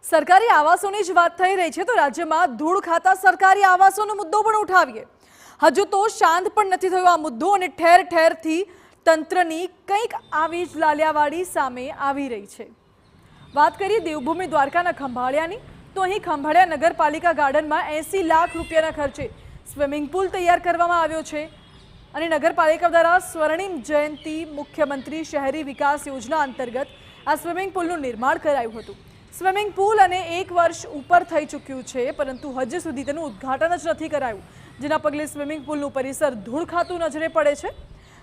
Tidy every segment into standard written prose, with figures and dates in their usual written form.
સરકારી આવાસોની જ વાત થઈ રહી છે તો રાજ્યમાં ધૂળ ખાતા સરકારી આવાસોનો મુદ્દો પણ ઉઠાવીએ। હજુ તો શાંત પણ નથી થયો આ મુદ્દો અને ઠેર ઠેરથી તંત્રની કંઈક આવી જ લાલિયાવાડી સામે આવી રહી છે। વાત કરીએ દેવભૂમિ દ્વારકાના ખંભાળિયાની તો અહીં ખંભાળિયા નગરપાલિકા ગાર્ડનમાં 80 લાખ રૂપિયાના ખર્ચે સ્વિમિંગ પુલ તૈયાર કરવામાં આવ્યો છે અને નગરપાલિકા દ્વારા સ્વર્ણિમ જયંતિ મુખ્યમંત્રી શહેરી વિકાસ યોજના અંતર્ગત આ સ્વિમિંગ પુલનું નિર્માણ કરાયું હતું। સ્વિમિંગ પુલ અને 1 વર્ષ ઉપર થઈ ચૂક્યું છે પરંતુ હજી સુધી તેનું ઉદ્ઘાટન જ નથી કરાયું, જેના પગલે સ્વિમિંગ પુલનું પરિસર ધૂળ ખાતું નજરે પડે છે,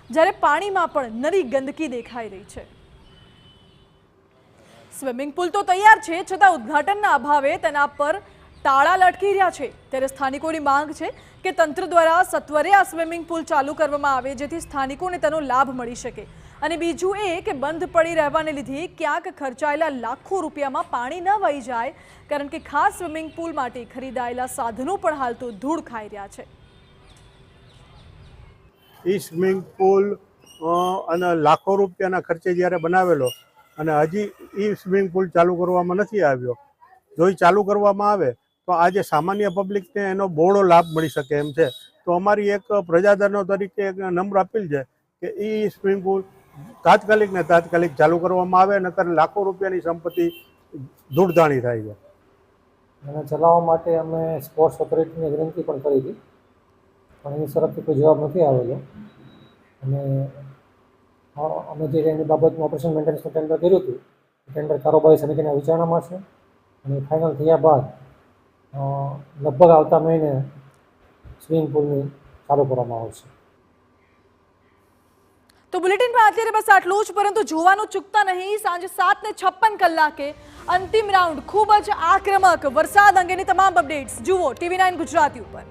જ્યારે પાણીમાં પણ નરી ગંદકી દેખાઈ રહી છે। સ્વિમિંગ પુલ તો તૈયાર છે છતાં ઉદ્ઘાટનના અભાવે તેના પર તાળા લટકી રહ્યા છે, ત્યારે સ્થાનિકોની માંગ છે કે તંત્ર દ્વારા સત્વરે આ સ્વિમિંગ પુલ ચાલુ કરવામાં આવે જેથી સ્થાનિકોને તેનો લાભ મળી શકે અને બીજું એ કે બંધ પડી રહેવાને લીધે ક્યાંક ખર્ચાયેલા લાખો રૂપિયામાં પાણી ન વહી જાય, કારણ કે ખાસ સ્વિમિંગ પુલ માટે ખરીદાયેલા સાધનો પણ હાલ તો ધૂળ ખાઈ રહ્યા છે। એ સ્વિમિંગ પુલ અને લાખો રૂપિયાના ખર્ચે જ્યારે બનાવેલો અને હજી એ સ્વિમિંગ પુલ ચાલુ કરવામાં નથી આવ્યો। જો એ ચાલુ કરવામાં આવે તો આજે સામાન્ય પબ્લિકને એનો બહોળો લાભ મળી શકે એમ છે। તો અમારી એક પ્રજાજનો તરીકે એક નમ્ર અપીલ છે કે એ સ્વિમિંગ પુલ તાત્કાલિક ચાલુ કરવામાં આવે, નકર લાખો રૂપિયાની સંપત્તિ ધૂળધાણી થાય છે। એને ચલાવવા માટે અમે સ્પોર્ટ્સ ઓથોરિટીને વિનંતી પણ કરી હતી, પણ એની તરફથી કોઈ જવાબ નથી આવેલો અને અમે જે એની બાબતનું ઓપરેશન મેન્ટેનન્સનું ટેન્ડર કર્યું હતું, ટેન્ડર કારોબારી સમિતિના વિચારણામાં છે અને ફાઇનલ થયા બાદ લગભગ આવતા મહિને સ્વિમિંગ પુલની ચાલુ કરવામાં આવશે। તો બુલેટિનમાં અત્યારે બસ આટલું જ, પરંતુ જોવાનું ચૂકતા નહીં સાંજે 7:56 કલાકે અંતિમ રાઉન્ડ ખૂબ જ આક્રમક વરસાદ અંગેની તમામ અપડેટ્સ જુઓ TV9 ગુજરાતી ઉપર।